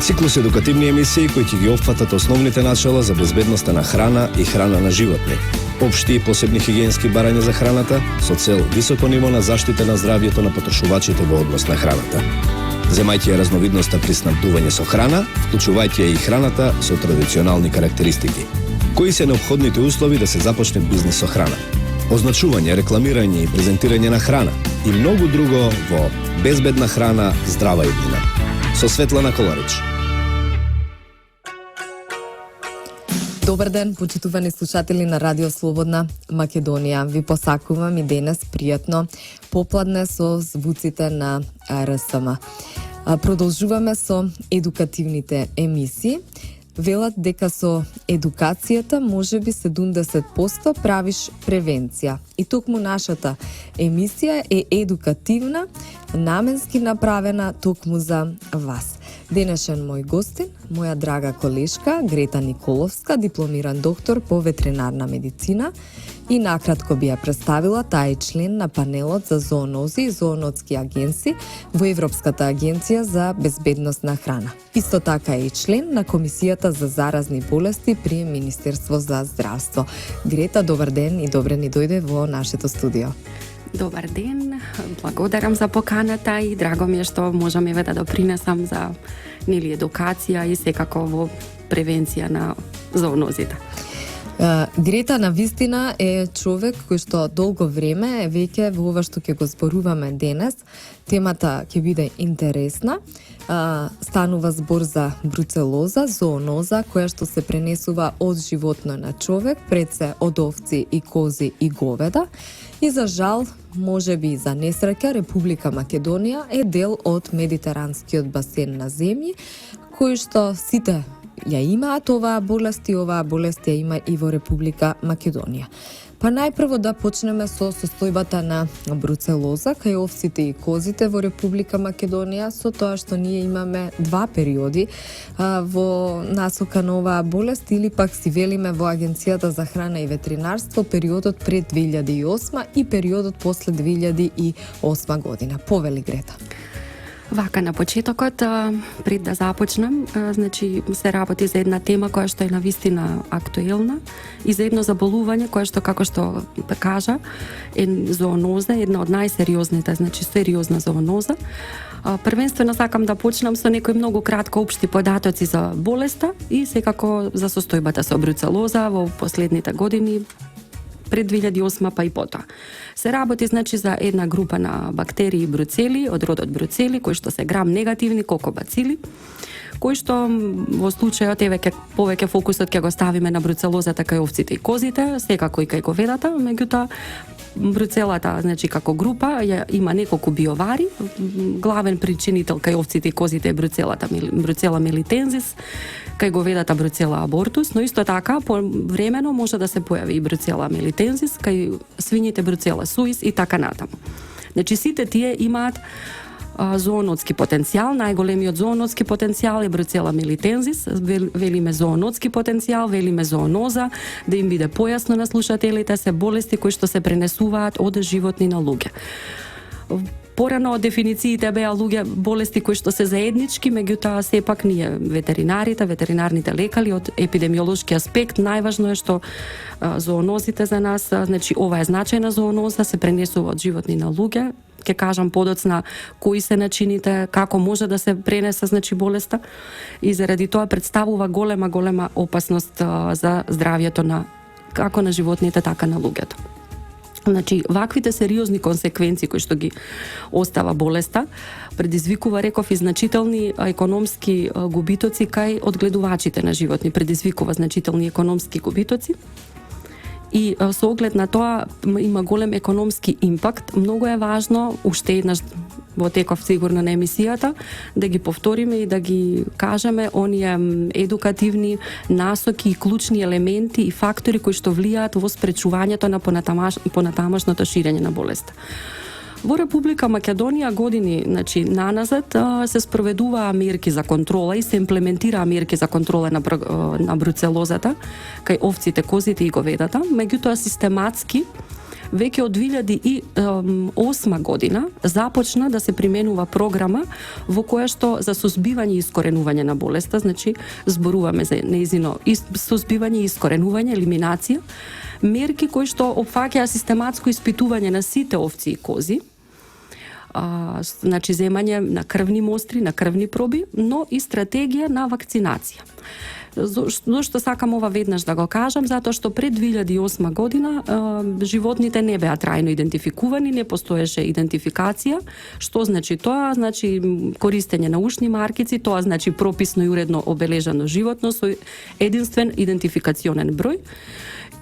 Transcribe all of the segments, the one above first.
Циклус едукативни емисии кои ќе ги опфатат основните начала за безбедноста на храна и храна на животни, општи и посебни хигиенски барања за храната со цел високо ниво на заштита на здравјето на потрошувачите во однос на храната. Земајќи ја разновидноста при снабдување со храна, вклучувајќи ја и храната со традиционални карактеристики. Кои се неопходните услови да се започне бизнис со храна? Означување, рекламирање и презентирање на храна и многу друго во Безбедна храна, здрава иднина. Со Светлана Коларич. Добар ден, почитувани слушатели на Радио Слободна Македонија. Ви посакувам и денес пријатно попладне со звуците на РСМ. Продолжуваме со едукативните емисии. Велат дека со едукацијата можеби 70% правиш превенција. И токму нашата емисија е едукативна, наменски направена токму за вас. Денешен мој гостин, моја драга колешка Грета Николовска, дипломиран доктор по ветеринарна медицина, и накратко би ја представила, таа е член на панелот за зоонози и зоонотски агенции во Европската агенција за безбедност на храна. Исто така е и член на Комисијата за заразни болести при Министерство за здравство. Грета, добар ден и добре ни дојде во нашето студио. Добар ден, благодарам за поканата и драго ми е што можам да допринесам за едукација и секако во превенција на зоонозите. Грета навистина е човек кој што долго време е веќе во ова што ќе го зборуваме денес. Темата ќе биде интересна. Станува збор за бруцелоза, зооноза, која што се пренесува од животно на човек, пред се од овци и кози и говеда. И за жал, можеби и за несреќа, Република Македонија е дел од медитеранскиот басен на земји, кој што сите ја имаат оваа болест и оваа болест ја има и во Република Македонија. Па најпрво да почнеме со состојбата на бруцелоза кај овците и козите во Република Македонија, со тоа што ние имаме два периоди во насока на оваа болест, или пак си велиме во Агенцијата за храна и ветеринарство периодот пред 2008 и периодот после 2008 година. Повели, Грета. Вака, на почетокот, пред да започнем, се работи за една тема која што е навистина актуелна и за едно заболување кое што, како што кажа, е зооноза, една од најсериозните, сериозна зооноза. Првенствено сакам да почнам со некои многу кратко општи податоци за болеста и секако за состојбата со бруцелоза во последните години, пред 2008 па и потоа. Се работи за една група на бактерии бруцели од родот бруцели, кои што се грам негативни кокобацили, кои што во случајот повеќе фокусот ќе го ставиме на бруцелозата кај овците и козите, секако и кај говедата, меѓутоа бруцелата, како група, има неколку биовари. Главен причинител кај овците и козите е бруцела мелитензис, кај говедата бруцела абортус, но исто така повремено може да се појави и бруцела мелитензис, кај свињите бруцела суис и така натаму. Сите тие имаат зоонотски потенцијал. Најголемиот зоонотски потенцијал е бруцела мелитензис, велиме зоонотски потенцијал, велиме зооноза, да им биде појасно на слушателите, се болести кои што се пренесуваат од животни на луѓе. Порано од дефинициите беа болести кои што се заеднички, меѓутоа сепак ние ветеринарните лекари од епидемиолошки аспект, најважно е што зоонозите за нас, ова е значајна зооноза, се пренесува од животни на луѓе. Ќе кажам подоцна кои се начините, како може да се пренесе болеста, и заради тоа представува голема опасност за здравјето на како на животните, така на луѓето. Ваквите сериозни консеквенции кои што ги остава болеста предизвикува, реков, и значителни економски губитоци кај одгледувачите на животни, предизвикува значителни економски губитоци. И со оглед на тоа има голем економски импакт. Многу е важно, уште еднаш во теков сигурно на емисијата, да ги повториме и да ги кажеме оние едукативни насоки и клучни елементи и фактори кои што влијаат во спречувањето на понатамашното ширење на болеста. Во Република Македонија години наназад се спроведуваа мерки за контрола и се имплементираа мерки за контрола на бруцелозата кај овците, козите и говедата, меѓутоа систематски веќе од 2008 година започна да се применува програма во која што за сузбивање и искоренување на болеста, значи зборуваме за нејзино сузбивање и искоренување, елиминација, мерки кои што опфаќаја систематско испитување на сите овци и кози, значи земање на крвни мостри, на крвни проби, но и стратегија на вакцинација. Зошто сакам ова веднаш да го кажам? Затоа што пред 2008 година животните не беа трајно идентификувани, не постоеше идентификација. Што значи тоа? Значи користење на ушни маркици, тоа значи прописно и уредно обележано животно со единствен идентификационен број.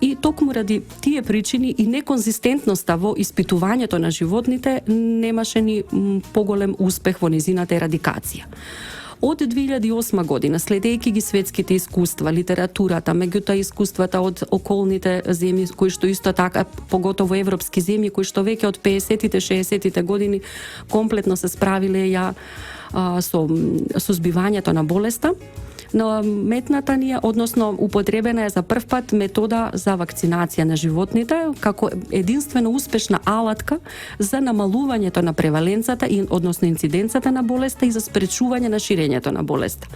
И токму ради тие причини и неконзистентноста во испитувањето на животните немаше ни поголем успех во низината ерадикација. Од 2008 година, следејќи ги светските искуства, литературата, меѓутоа искуствата од околните земји, кои што исто така, поготово европски земји, кои што веќе од 50-тите, 60-тите години комплетно се справиле со сузбивањето на болеста, но метната ни е, односно употребена е за прв пат метода за вакцинација на животните како единствено успешна алатка за намалувањето на преваленцата и односно инциденцата на болеста и за спречување на ширењето на болеста.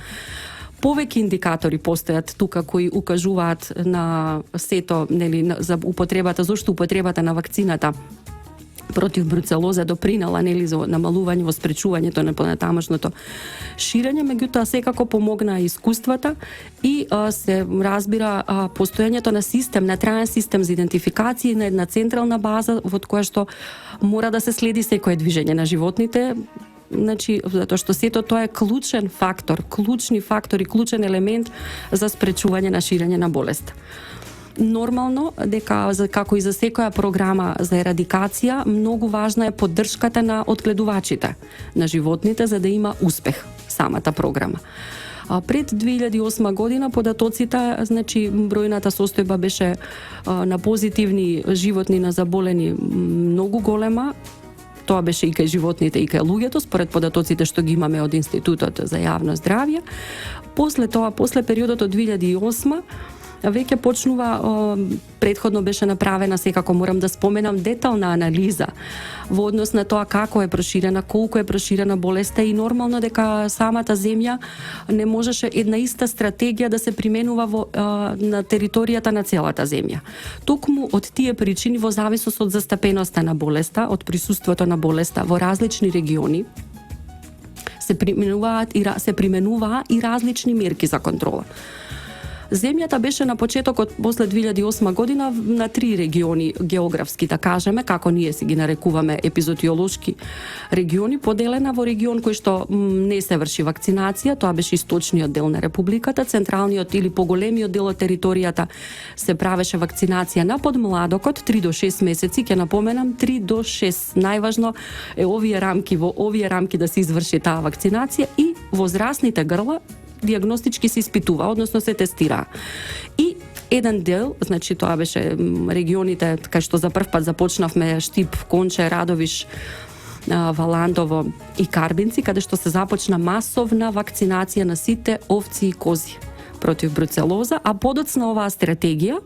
Повеќе индикатори постојат тука кои укажуваат на сето, нели, за употребата, зошто употребата на вакцината против бруцелоза допринала, нели, за намалување во спречувањето на понатамошното ширење, меѓутоа секако помогна искуствата и се разбира постојањето на систем, на траен систем за идентификација на една централна база во која што мора да се следи секое движење на животните. Значи, затоа што сето тоа е клучен фактор, клучни фактори, клучен елемент за спречување на ширење на болест. Нормално, дека како и за секоја програма за ерадикација, многу важна е поддршката на одгледувачите на животните за да има успех самата програма. Пред 2008 година податоците, значи бројната состојба беше на позитивни животни на заболени многу голема. Тоа беше и кај животните и кај луѓето, според податоците што ги имаме од Институтот за јавно здравје. После тоа, после периодот од 2008 веќе почнува, предходно беше направена, секако морам да споменам, детална анализа во однос на тоа како е проширена, колку е проширена болеста и нормално дека самата земја не можеше една иста стратегија да се применува на територијата на целата земја. Токму од тие причини, во зависност од застапеноста на болеста, од присуството на болеста во различни региони, се применуваа и различни мерки за контрола. Земјата беше на почетокот после 2008 година на 3 региони географски, да кажеме, како ние си ги нарекуваме епизотиолошки региони, поделена во регион кој што не се врши вакцинација, тоа беше источниот дел на републиката, централниот или поголемиот дел од територијата се правеше вакцинација на подмладокот 3 до 6 месеци, ќе напоменам 3 до 6. Најважно е во овие рамки да се изврши таа вакцинација и возрастните грла диагностички се испитува, односно се тестира. И еден дел, значи тоа беше регионите кај што за прв пат започнавме Штип, Конче, Радовиш, Валандово и Карбинци, каде што се започна масовна вакцинација на сите овци и кози против бруцелоза, а подоцна оваа стратегија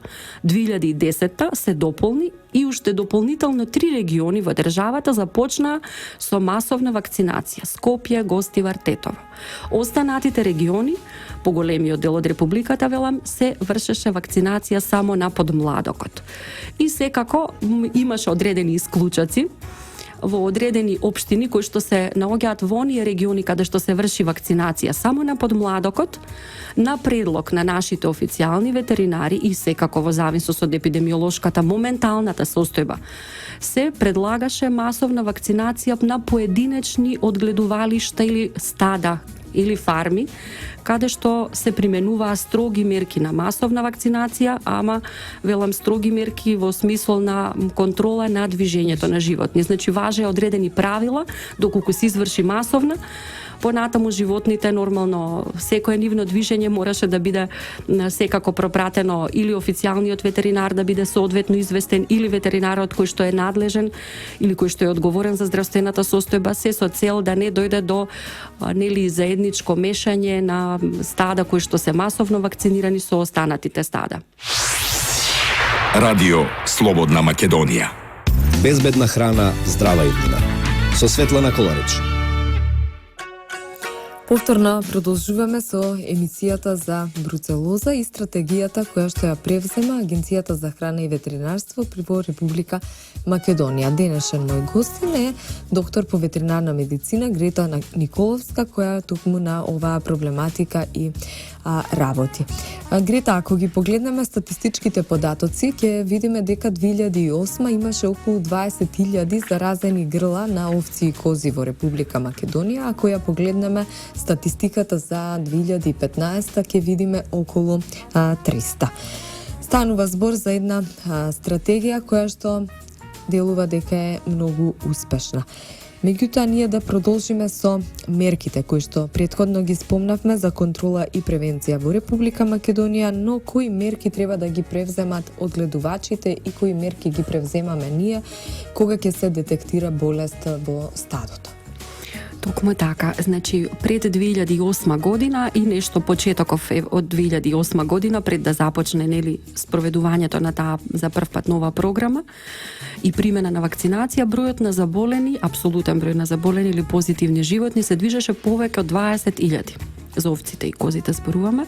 2010 се дополни и уште дополнително 3 региони во државата започнаа со масовна вакцинација: Скопје, Гостивар, Тетово. Останатите региони, поголемиот дел од републиката, велам, се вршеше вакцинација само на подмладокот. И секако имаше одредени исклучаци во одредени општини кои што се наоѓаат во оние региони каде што се врши вакцинација само на подмладокот, на предлог на нашите официјални ветеринари и секако во зависност од епидемиолошката моменталната состојба, се предлагаше масовна вакцинација на поединечни одгледувалишта или стада или фарми, каде што се применуваа строги мерки на масовна вакцинација, ама велам строги мерки во смисол на контрола на движењето на животни. Значи важеа одредени правила доколку се изврши масовна. Понатаму животните нормално секое нивно движење мораше да биде секако пропратено или официјалниот ветеринар да биде соодветно известен или ветеринарот кој што е надлежен или кој што е одговорен за здравствената состојба, се со цел да не дојде до нели заедничко мешање на стада кои што се масовно вакцинирани со останатите стада. Радио Слободна Македонија. Безбедна храна, здрава иднина. Со Светлана Коларич. Повторно продолжуваме со емисијата за бруцелоза и стратегијата која што ја превзема Агенцијата за храна и ветеринарство во Република Македонија. Денешен мој гостин е доктор по ветеринарна медицина Грета Николовска, која токму на оваа проблематика и работи. Грета, ако ги погледнеме статистичките податоци, ќе видиме дека 2008 имаше околу 20.000 заразени грла на овци и кози во Република Македонија, ако ја погледнеме статистиката за 2015 ќе видиме околу 300. Станува збор за една стратегија која што делува дека е многу успешна. Меѓутоа, ние да продолжиме со мерките кои што претходно ги спомнавме за контрола и превенција во Република Македонија, но кои мерки треба да ги превземат одгледувачите и кои мерки ги превземаме ние кога ќе се детектира болест во стадото? Токму така, значи пред 2008 година и нешто почетоков од 2008 година пред да започне спроведувањето на таа за прв пат нова програма и примена на вакцинација, бројот на заболени, апсолутен број на заболени или позитивни животни се движеше повеќе од 20.000. За овците и козите зборуваме,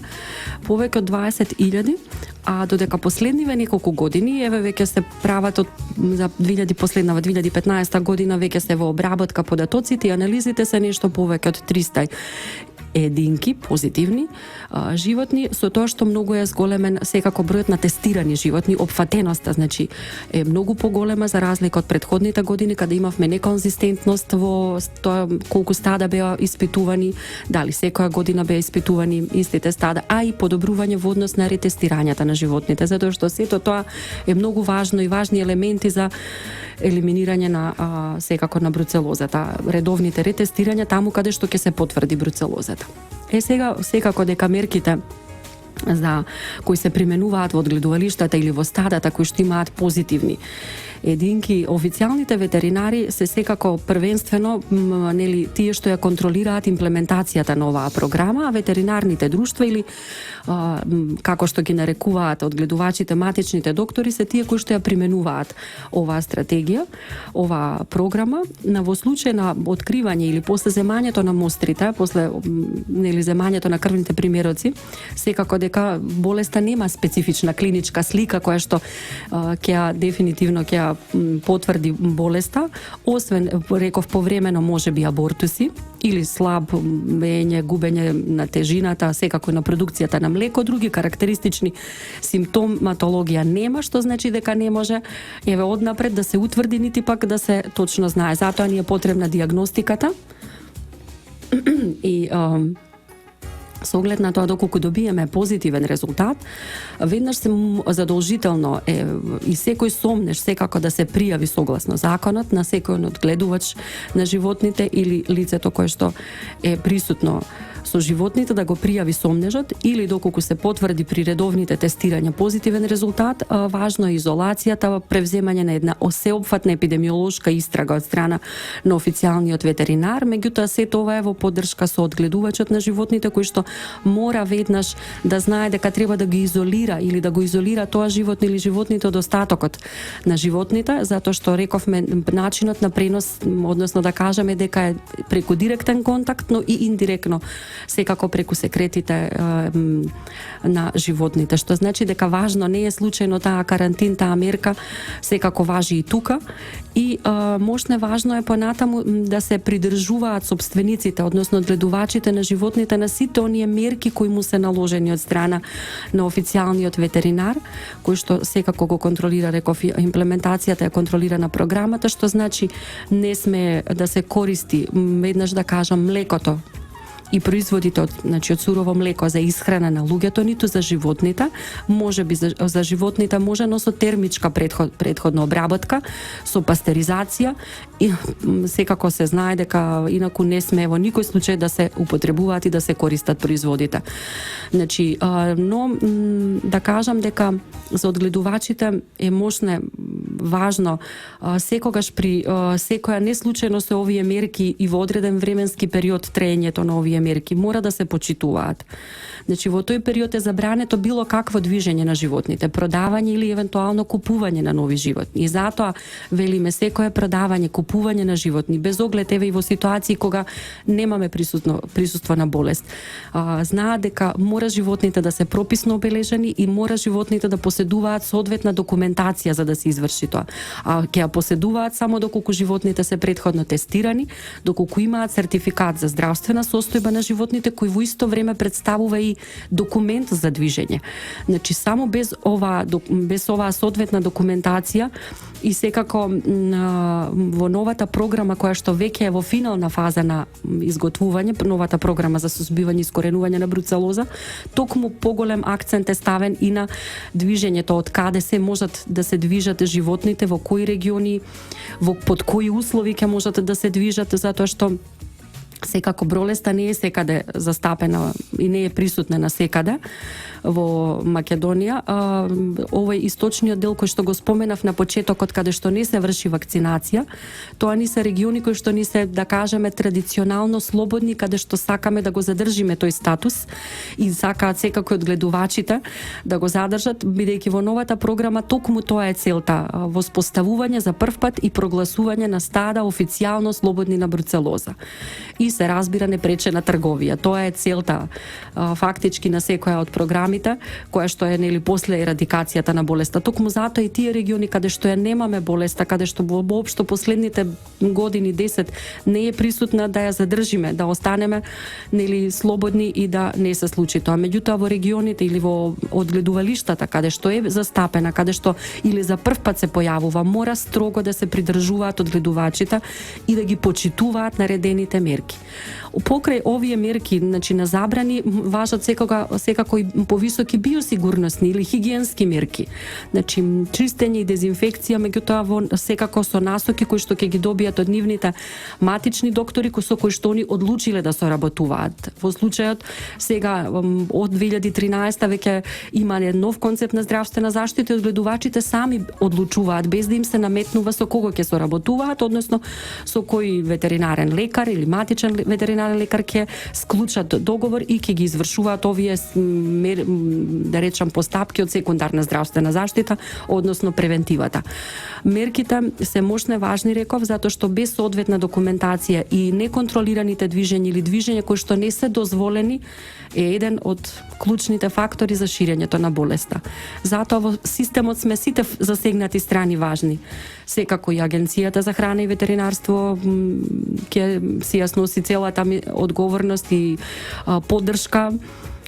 повеќе од 20.000, а додека последниве неколку години, еве веќе се прават од за 2015 година веќе се во обработка податоците и анализите се нешто повеќе од 300 единки позитивни животни, со тоа што многу е зголемен секако бројот на тестирани животни, опфатеноста, значи е многу поголема за разлика од претходните години каде имавме неконзистентност во тоа колку стада беа испитувани, дали секоја година беа испитувани истите стада, а и подобрување во однос на ретестирањата на животните, затоа што сето тоа е многу важно и важни елементи за елиминирање на секако на бруцелозата, редовните ретестирања таму каде што ќе се потврди бруцелозата. Сега секако дека мерките за кои се применуваат во одгледувалиштата или во стадата кои што имаат позитивни единки, официјалните ветеринари се секако првенствено тие што ја контролираат имплементацијата на оваа програма, а ветеринарните друштва или како што ги нарекуваат одгледувачите, матичните доктори се тие кои што ја применуваат оваа стратегија, оваа програма. Во случај на откривање или после земањето на мострите, после земањето на крвните примероци, секако дека болеста нема специфична клиничка слика која што ќе дефинитивно ќе потврди болеста, освен, реков, повремено може би абортуси или слаб бење, губење на тежината, секако на продукцијата на млеко, други карактеристични симптоматологија нема, што значи дека не може еве однапред да се утврди нити пак да се точно знае. Затоа ни е потребна диагностиката и со оглед на тоа доколку добиеме позитивен резултат, веднаш се задолжително е и секој сомнеш секако да се пријави согласно законот на секој одгледувач на животните или лицето кое што е присутно со животните да го пријави сомнежот или доколку се потврди при редовните тестирања позитивен резултат, важно е изолацијата, превземање на една сеопфатна епидемиолошка истрага од страна на официјалниот ветеринар, меѓутоа се тоа е во поддршка со одгледувачот на животните кој што мора веднаш да знае дека треба да ги изолира или да го изолира тоа животно или животните од остатокот на животните, затоа што рековме начинот на пренос, односно да кажеме дека е преку директен контакт, но и индиректно секако преку секретите на животните, што значи дека важно не е случајно таа карантин, таа мерка секако важи и тука и можне важно е понатаму да се придржуваат собствениците, односно одгледувачите на животните на сите оние мерки кои му се наложени од страна на официјалниот ветеринар, кој што секако го контролира, реков, имплементацијата е контролирана програмата, што значи не сме да се користи, веднаш да кажам, млекото и производите од сурово млеко за исхрана на луѓето, ниту за животните, може би за животните може, но со термичка претходна обработка, со пастеризација и секако се знае дека инаку не сме во никој случај да се употребуваат и да се користат производите. Значи, но да кажам дека за одгледувачите е можне важно секогаш при секоја неслучајно се овие мерки и во одреден временски период траењето на овие овие мерки мора да се почитуваат. Значи во тој период е забрането било какво движење на животните, продавање или евентуално купување на нови животни. И затоа велиме секое продавање, купување на животни без оглед еве и во ситуации кога немаме присуство на болест. Знаат дека мора животните да се прописно обележани и мора животните да поседуваат соодветна документација за да се изврши тоа. Ќе ја поседуваат само доколку животните се претходно тестирани, доколку имаат сертификат за здравствена состојба на животните кој во исто време представува и документ за движење. Значи само без оваа соодветна документација и секако во новата програма која што веќе е во финална фаза на изготвување, новата програма за сузбивање и искоренување на бруцелоза, токму поголем акцент е ставен и на движењето, од каде се можат да се движат животните, во кои региони, под кои услови ќе можат да се движат, затоа што секако болеста не е секаде застапена и не е присутна на секаде во Македонија. Овој источниот дел кој што го споменав на почетокот, каде што не се врши вакцинација, тоа ни се региони кои што ни се, да кажеме, традиционално слободни, каде што сакаме да го задржиме тој статус и сакаат секако одгледувачите да го задржат, бидејќи во новата програма токму тоа е целта, воспоставување за прв пат и прогласување на стада официјално слободни на бруцелоза. И се разбира непречена трговија. Тоа е целта фактички на секоја од програмите, која што е нели после ерадикацијата на болеста. Токму затоа и тие региони каде што ја немаме болеста, каде што воопшто последните години 10 не е присутна, да ја задржиме, да останеме нели слободни и да не се случи тоа. Меѓутоа во регионите или во одгледувалиштата каде што е застапена, каде што или за прв пат се појавува, мора строго да се придржуваат одгледувачите и да ги почитуваат наредените мерки. Покрај овие мерки, значи на забрани, важат секако и повисоки биосигурносни или хигиенски мерки. Значи чистење и дезинфекција, меѓутоа секако со насоки кои што ќе ги добијат од нивните матични доктори со кои што они одлучиле да соработуваат. Во случајот сега од 2013 веќе има нов концепт на здравствена заштита и одгледувачите сами одлучуваат без да им се наметнува со кого ќе соработуваат, односно со кој ветеринарен лекар или матичен ветеринарен лекар ќе склучат договор и ќе ги извршуваат овие да речам постапки од секундарна здравствена заштита, односно превентивата. Мерките се мощни, важни, реков, затоа што без соодветна документација и неконтролираните движења или движења кои што не се дозволени е еден од клучните фактори за ширењето на болеста. Затоа во системот сме сите засегнати страни важни. Секако и Агенцијата за храна и ветеринарство ќе си ја носи целата одговорност и поддршка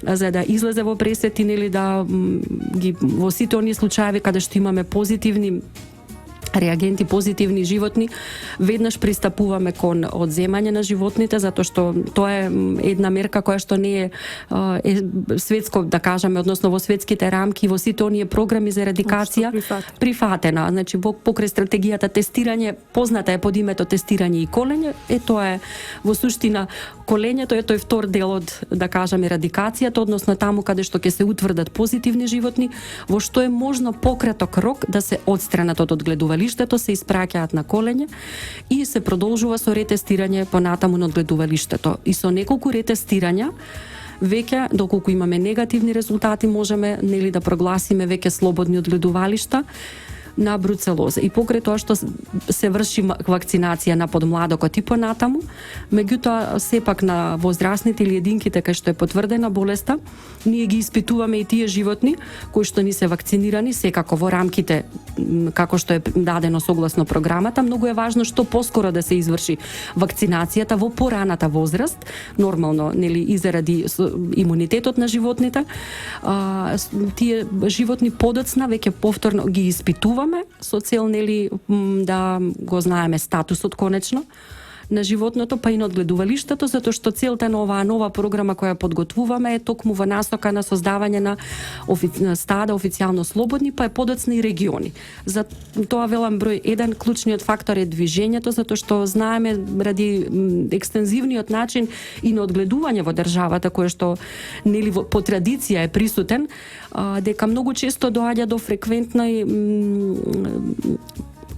за да излезе во пресет или да ги во сите оние случаи каде што имаме позитивни реагенти, позитивни животни, веднаш пристапуваме кон одземање на животните, затоа што тоа е една мерка која што не е светско, да кажеме, односно во светските рамки, во сите оние програми за ерадикација прифатена. Значи покрај стратегијата тестирање, позната е под името тестирање и колење, тоа е во суштина колењето е тој втор дел од, да кажеме, ерадикацијата, односно таму каде што ќе се утврдат позитивни животни, во што е можно пократок рок да се одстранат од одгледувалиштето, се испраќаат на колење и се продолжува со ретестирање понатаму на одгледувалиштето. И со неколку ретестирања веќе, доколку имаме негативни резултати, можеме нели да прогласиме веќе слободни одгледувалишта на бруцелоза. И покрај тоа што се врши вакцинација на подмладокот и понатаму, меѓутоа сепак на возрастните или единките кај што е потврдена болеста, ние ги испитуваме и тие животни кои што ни се вакцинирани, секако во рамките како што е дадено согласно програмата. Многу е важно што поскоро да се изврши вакцинацијата во пораната возраст, нормално нели и заради имунитетот на животните. Тие животни подоцна веќе повторно ги испитуваме со цел нели да го знаеме статусот конечно на животното, па и на одгледувалиштето, затоа што целта на оваа нова програма која подготвуваме е токму во насока на создавање на стада официјално слободни, па е подоцна и региони. За тоа велам број 1, клучниот фактор е движењето, затоа што знаеме ради екстензивниот начин и на одгледување во државата кој што нели по традиција е присутен, дека многу често доаѓа до фреквентно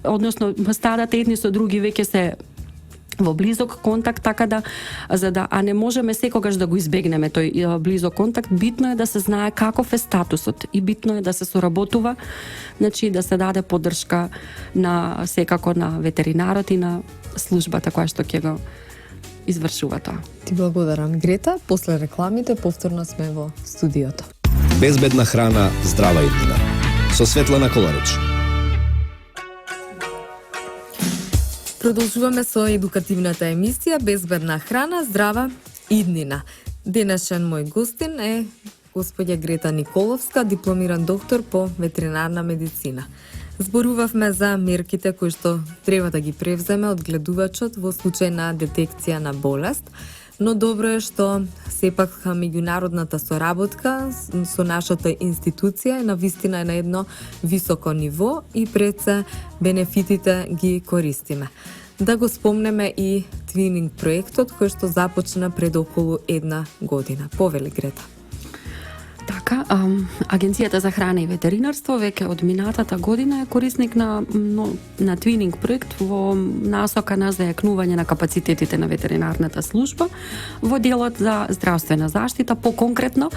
односно стадата едни со други веќе се во близок контакт, така да а не можеме секогаш да го избегнеме тој близок контакт, битно е да се знае каков е статусот и битно е да се соработува, значи да се даде поддршка на секако на ветеринарот и на службата која што ќе го извршува тоа. Ти благодарам, Грета. После рекламите повторно сме во студиото. Безбедна храна, здрава иднина. Со Светлана Коларич. Продолжуваме со едукативната емисија Безбедна храна, здрава иднина. Денешен мој гостин е господја Грета Николовска, дипломиран доктор по ветеринарна медицина. Зборувавме за мерките кои што треба да ги превземе од гледувачот во случај на детекција на болест, но добро е што сепак меѓународната соработка со нашата институција на вистина е на едно високо ниво и пред се бенефитите ги користиме. Да го спомнеме и твининг проектот кој што започна пред околу 1 година. Повели, Грета. Така, Агенцијата за храна и ветеринарство веќе од минатата година е корисник на твининг проект во насока на зајакнување на капацитетите на ветеринарната служба во делот за здравствена заштита, поконкретно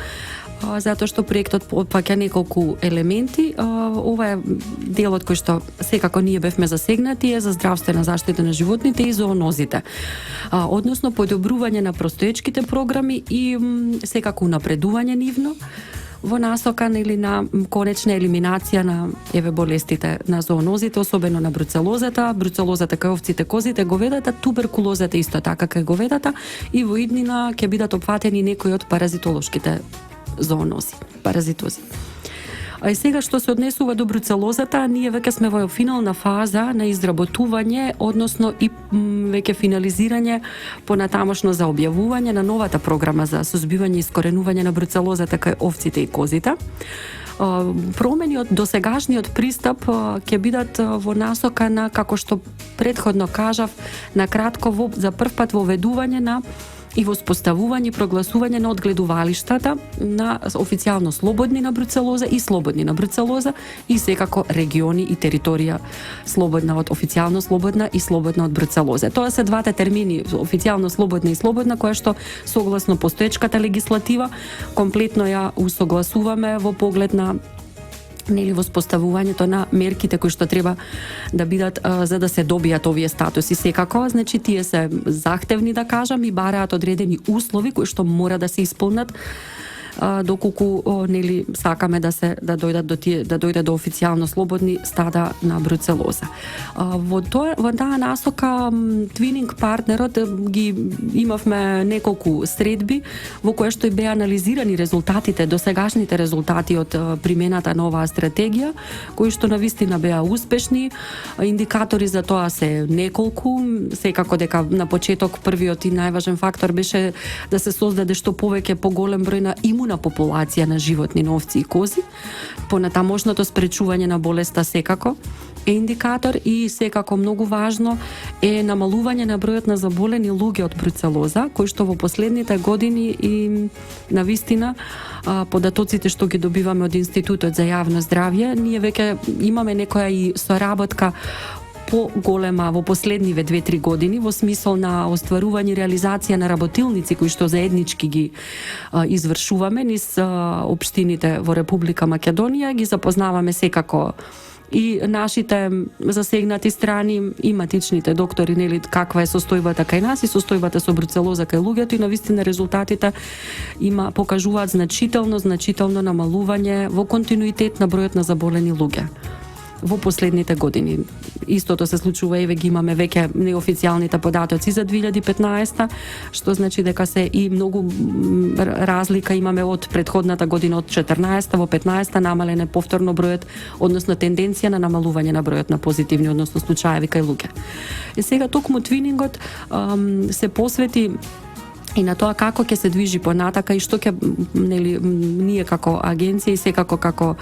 затоа што проектот опфаќа неколку елементи. Ова е делот кој што секако ние бевме засегнати е за здравствена заштита на животните и зоонозите. Односно подобрување на постоечките програми и секако напредување нивно во насока на конечна елиминација на болестите на зоонозите, особено на бруцелозата кај овците, козите, говедата, туберкулозата исто така кај говедата и во иднина ќе бидат опфатени некои од паразитолошките зоонози, паразитози. А и сега што се однесува до бруцелозата, ние веќе сме во финална фаза на изработување, односно и веќе финализирање понатамошно за објавување на новата програма за сузбивање и искоренување на бруцелозата кај овците и козите. Промени од досегашниот пристап ќе бидат во насока на, како што претходно кажав, на кратко за прв пат воведување на и воспоставување и прогласување на одгледувалиштата на официјално слободни на бруцелоза и слободни на бруцелоза и секако региони и територија слободна од официјално слободна и слободна од бруцелоза. Тоа се двата термини, официјално слободна и слободна, која што согласно постоечката легислатива комплетно ја усогласуваме во поглед на воспоставувањето на мерките кои што треба да бидат за да се добијат овие статуси. Секако, значи тие се захтевни, да кажам, и бараат одредени услови кои што мора да се исполнат доколку сакаме да дојдат до официјално слободни стада на бруцелоза. Во таа насока твининг партнерот ги имавме неколку средби во кои што и беа анализирани резултатите, досегашните резултати од примената на оваа стратегија, кои што навистина беа успешни. Индикатори за тоа се неколку, секако дека на почеток првиот и најважен фактор беше да се создаде што повеќе поголем број на имуна популација на животни, на овци и кози. Понатамошното спречување на болеста секако е индикатор и секако многу важно е намалување на бројот на заболени луѓе од бруцелоза, кои што во последните години и навистина податоците што ги добиваме од Институтот за јавно здравје, ние веќе имаме некоја и соработка поголема во последниве 2-3 години во смисол на остварување и реализација на работилници кои што заеднички ги извршуваме низ општините во Република Македонија. Ги запознаваме секако и нашите засегнати страни и матичните доктори, каква е состојбата кај нас и состојбата со бруцелоза кај луѓето, и навистина резултатите покажуваат значително намалување во континуитет на бројот на заболени луѓе во последните години. Истото се случува, еве ги имаме веќе неофицијалните податоци за 2015, што значи дека се и многу разлика имаме од претходната година, од 14 во 15 намален е повторно бројот, односно тенденција на намалување на бројот на позитивни, односно случаеви кај луѓе. И сега токму твинингот се посвети и на тоа како ќе се движи понатака и што ќе ние како агенција и секако како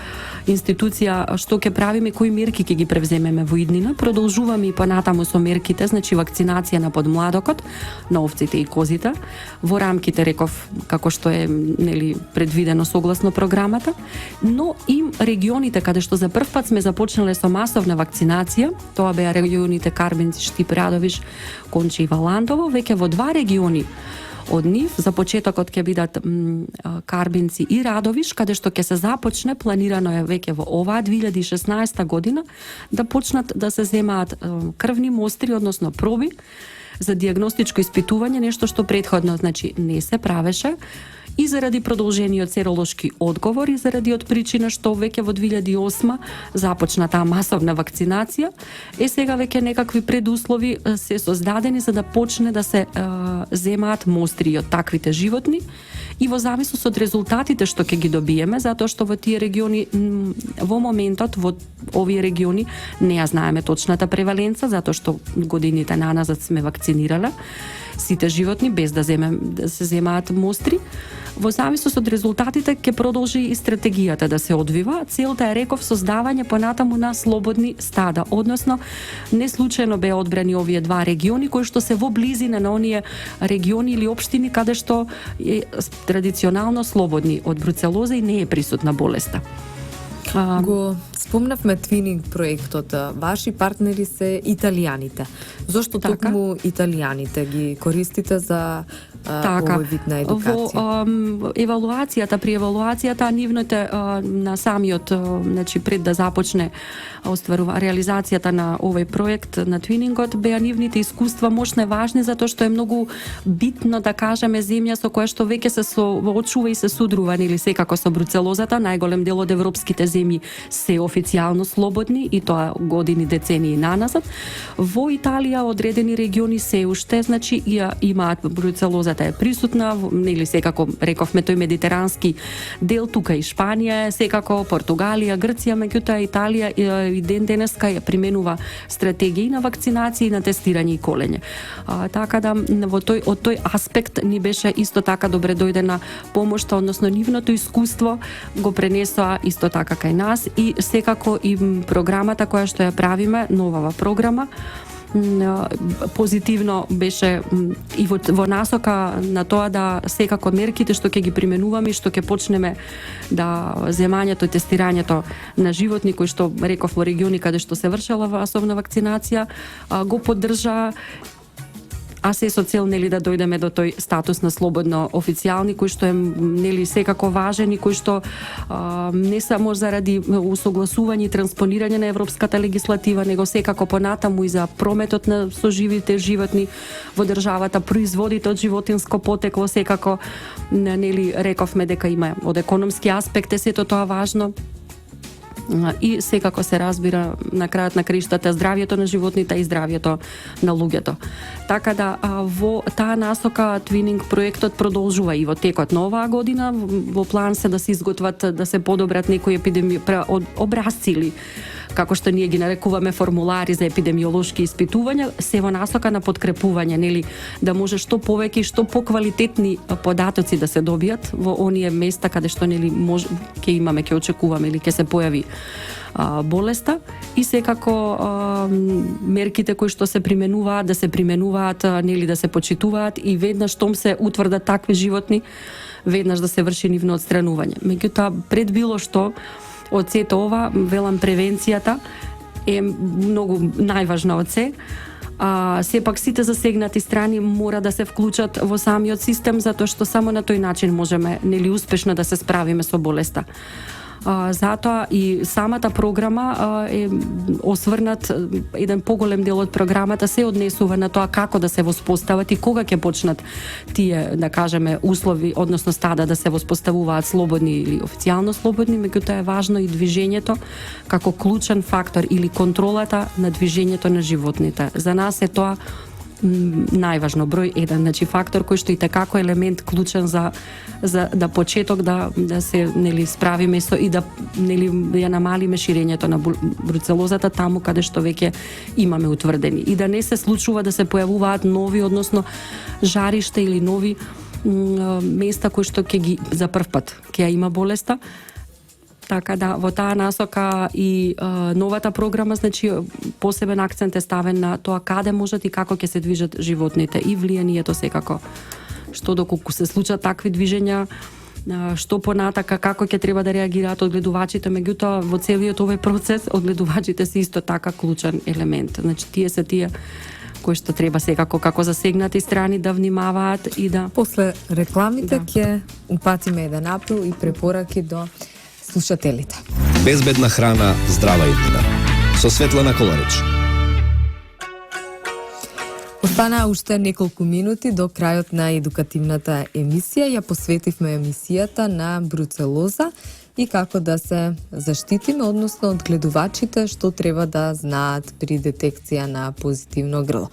институција што ќе правиме, кои мерки ќе ги превземеме во иднина. Продолжуваме и понатаму со мерките, значи вакцинација на подмладокот, на овците и козите, во рамките реков како што е предвидено согласно програмата, но и регионите каде што за прв пат сме започнале со масовна вакцинација, тоа беа регионите Карбинци, Штип, Радовиш, Конче и Валандово, веќе во 2 региони од нив за почетокот ќе бидат Карбинци и Радовиш, каде што ќе се започне, планирано е веќе во оваа 2016 година да почнат да се земаат крвни мостри, односно проби за дијагностичко испитување, нешто што претходно значи не се правеше, и заради продолжениот серолошки одговор и заради од причина што веќе во 2008 започна таа масовна вакцинација, сега веќе некакви предуслови се создадени за да почне да се земаат мостри од таквите животни и во зависност од резултатите што ќе ги добиеме, затоа што во тие региони во моментот во овие региони не ја знаеме точната преваленца, затоа што годините наназад сме вакцинирале сите животни без да се земаат мостри. Во зависност од резултатите ќе продолжи и стратегијата да се одвива. Целта е реков создавање понатаму на слободни стада, односно не случајно беа одбрани овие 2 региони кои што се во близина на оние региони или општини каде што е традиционално слободни од бруцелоза и не е присутна болеста. Го спомнавме твининг проектот. Ваши партнери се италијаните. Зошто токму италијаните ги користите за овој вид на едукација? Во при евалуацијата нивните на самиот, значи пред да започне реализацијата на овој проект на твинингот, беа нивните искуства мощно важни затоа што е многу битно да кажеме земја со која што веќе се соочува и се судрува или секако со бруцелозата. Најголем дел од европските земји се официјално слободни и тоа години, децении наназад. Во Италија одредени региони се уште, значи имаат бруцелозата е присутна, или секако рековме тој медитерански дел, тука и Шпанија е секако, Португалија, Грција, меѓутоа Италија и ден денеска ја применува стратегии на вакцинација и на тестирање и колење. Така да од тој аспект ни беше исто така добре дојдена помошта, односно нивното искуство го пренесоа исто така кај нас и секако и програмата која што ја правиме, новава програма, позитивно беше и во насока на тоа да секако мерките што ќе ги применуваме и што ќе почнеме да земањето и тестирањето на животни кои што реков во региони каде што се вршела масовна вакцинација го поддржа, а се со цел да дојдеме до тој статус на слободно официјални кој што е секако важен и кој што не само заради усогласување и транспонирање на европската легислатива, него секако понатаму и за прометот на соживите животни во државата, производите од животинско потекло, секако рековме дека има од економски аспект сето тоа важно. И секако се разбира на крајот на краиштата здравјето на животните и здравјето на луѓето. Така да во таа насока твининг проектот продолжува и во текот на оваа година. Во план се да се изготват, да се подобрат некои образци или како што ние ги нарекуваме формулари за епидемиолошки испитувања, се во насока на подкрепување, да може што повеќе и што поквалитетни податоци да се добијат во оние места каде што ќе очекуваме или ќе се појави болеста и секако мерките кои што се применуваат да се применуваат, да се почитуваат и веднаш штом се утврдат такви животни, веднаш да се врши нивно отстранување. Меѓутоа пред било што од сето ова, велам, превенцијата е многу најважна од се. Сепак сите засегнати страни мора да се вклучат во самиот систем, затоа што само на тој начин можеме успешно да се справиме со болеста. Затоа и самата програма е осврнат, еден поголем дел од програмата се однесува на тоа како да се воспостават и кога ќе почнат тие, да кажеме, услови, односно стада да се воспоставуваат слободни или официјално слободни, меѓутоа е важно и движењето како клучен фактор или контролата на движењето на животните. За нас е тоа најважно, број 1, значи фактор кој што и како елемент клучен за да почеток да се справиме со и да ја намалиме ширењето на бруцелозата таму каде што веќе имаме утврдени и да не се случува да се појавуваат нови, односно жариште или нови места кои што ќе ги за прв пат ќе ја има болеста. Така да, во таа насока и новата програма, значи, посебен акцент е ставен на тоа каде можат и како ќе се движат животните и влијанието секако. Што доколку се случат такви движења, што понатака, како ќе треба да реагираат одгледувачите, меѓутоа во целиот овој процес одгледувачите се исто така клучен елемент. Значи, тие кои што треба секако како засегнати страни да внимаваат и да... После рекламите ќе упатиме еден апел и препораки до слушателите. Безбедна храна, здрава иднина. Со Светлана Коларич. Останаа уште неколку минути до крајот на едукативната емисија. Ја посветивме емисијата на бруцелоза и како да се заштитиме, односно одгледувачите што треба да знаат при детекција на позитивно грло.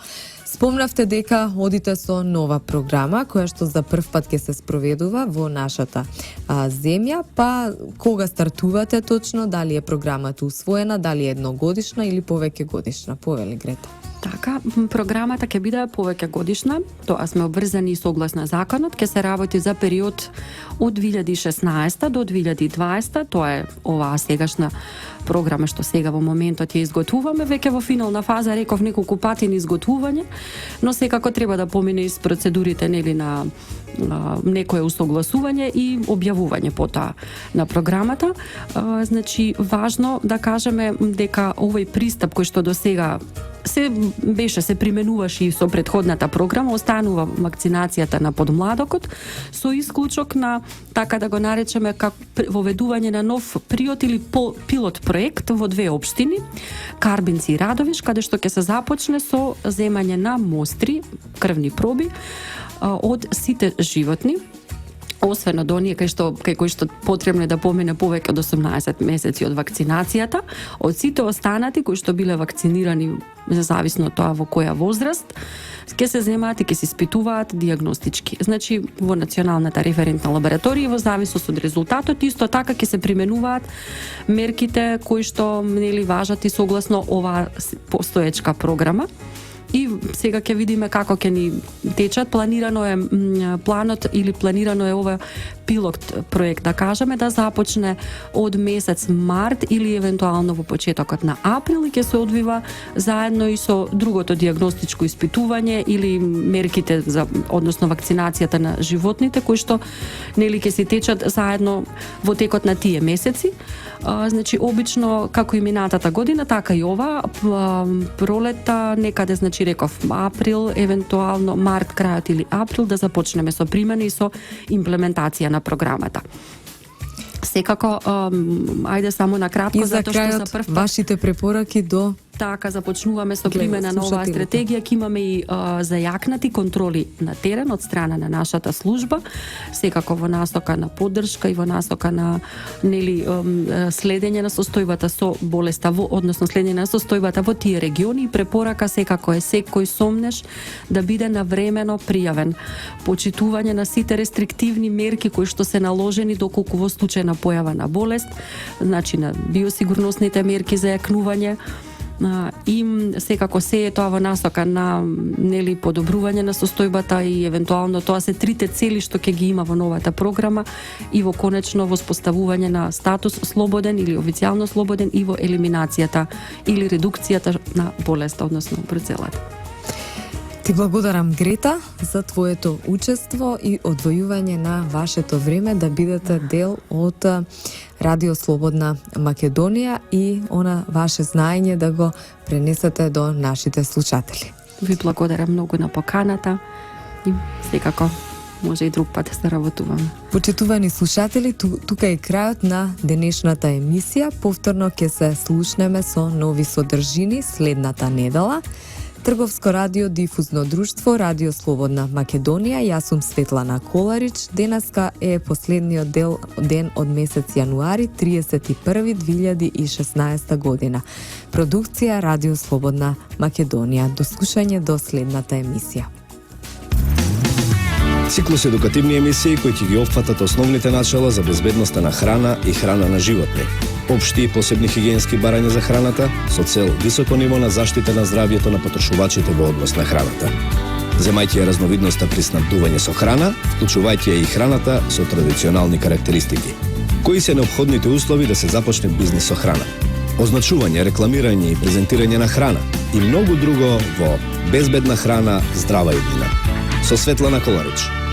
Спомнавте дека одите со нова програма која што за прв пат ќе се спроведува во нашата земја, па кога стартувате точно, дали е програмата усвоена, дали е едногодишна или повеќе годишна? Повели, Грета. Така, програмата ќе биде повеќе годишна, тоа сме обврзани и согласно законот, ќе се работи за период од 2016 до 2020, тоа е оваа сегашна програма што сега во моментот ја изготвуваме, веќе во финална фаза, реков неколку пати на изготвување, но секако треба да помине из процедурите на некое усогласување и објавување потоа на програмата. Значи, важно да кажеме дека овој пристап кој што до сега се применуваше и со претходната програма, останува вакцинацијата на подмладокот со исклучок на, така да го наречеме, воведување на нов приот или пилот проект во две општини, Карбинци и Радовиш, каде што ќе се започне со земање на мостри, крвни проби од сите животни, освен од оние кај кои што потребно е да помине повеќе од 18 месеци од вакцинацијата, од сите останати кои што биле вакцинирани независно од тоа во која возраст, ќе се земаат и ќе се испитуваат дијагностички. Значи, во националната референтна лабораторија во зависност од резултатот, исто така ќе се применуваат мерките кои што важат и согласно оваа постоечка програма. И сега ќе видиме како ќе ни течат. Планирано е ова пилот проект, да кажеме, да започне од месец март или евентуално во почетокот на април и ќе се одвива заедно и со другото дијагностичко испитување или мерките односно вакцинацијата на животните кои што ќе се течат заедно во текот на тие месеци. Значи, обично, како и минатата година, така и ова, пролета, некаде, значи, реков, април, евентуално март, крајот или април, да започнеме со примена и со имплементација на програмата. Секако, ајде само на кратко, затоа што за прв пат вашите препораки до така започнуваме со примена на оваа стратегија, ќе имаме и зајакнати контроли на терен од страна на нашата служба, секако во насока на поддршка и во насока на следење на состојбата со болеста односно следење на состојбата во тие региони и препорака секако е секој сомнеш да биде навремено пријавен. Почитување на сите рестриктивни мерки кои што се наложени доколку во случај на појава на болест, значи на биосигурносните мерки за јакнување, и секако се е тоа во насока на подобрување на состојбата и евентуално тоа се трите цели што ќе ги има во новата програма и во конечно воспоставување на статус слободен или официјално слободен и во елиминацијата или редукцијата на болеста, односно бруцелата. Ти благодарам, Грета, за твоето учество и одвојување на вашето време да бидете дел од Радио Слободна Македонија и она ваше знаење да го пренесете до нашите слушатели. Ви благодарам многу на поканата и секако може и друг пат да работуваме. Почитувани слушатели, тука е крајот на денешната емисија. Повторно ќе се слушнеме со нови содржини следната недела. Трговско радио дифузно друштво Радио Слободна Македонија. Јас сум Светлана Коларич. Денеска е последниот ден од месец јануари, 31 2016 година. Продукција Радио Слободна Македонија. До слушање до следната емисија. Циклус едукативни емисии кои ќе ги опфатат основните начала за безбедноста на храна и храна на животни, општи и посебни хигиенски барања за храната со цел високо ниво на заштита на здравјето на потрошувачите во однос на храната. Земајќи ја разновидноста при снабдување со храна, вклучувајќи ја и храната со традиционални карактеристики. Кои се неопходните услови да се започне бизнис со храна? Означување, рекламирање и презентирање на храна и многу друго во Безбедна храна, здрава иднина. Со Светлана Коларич.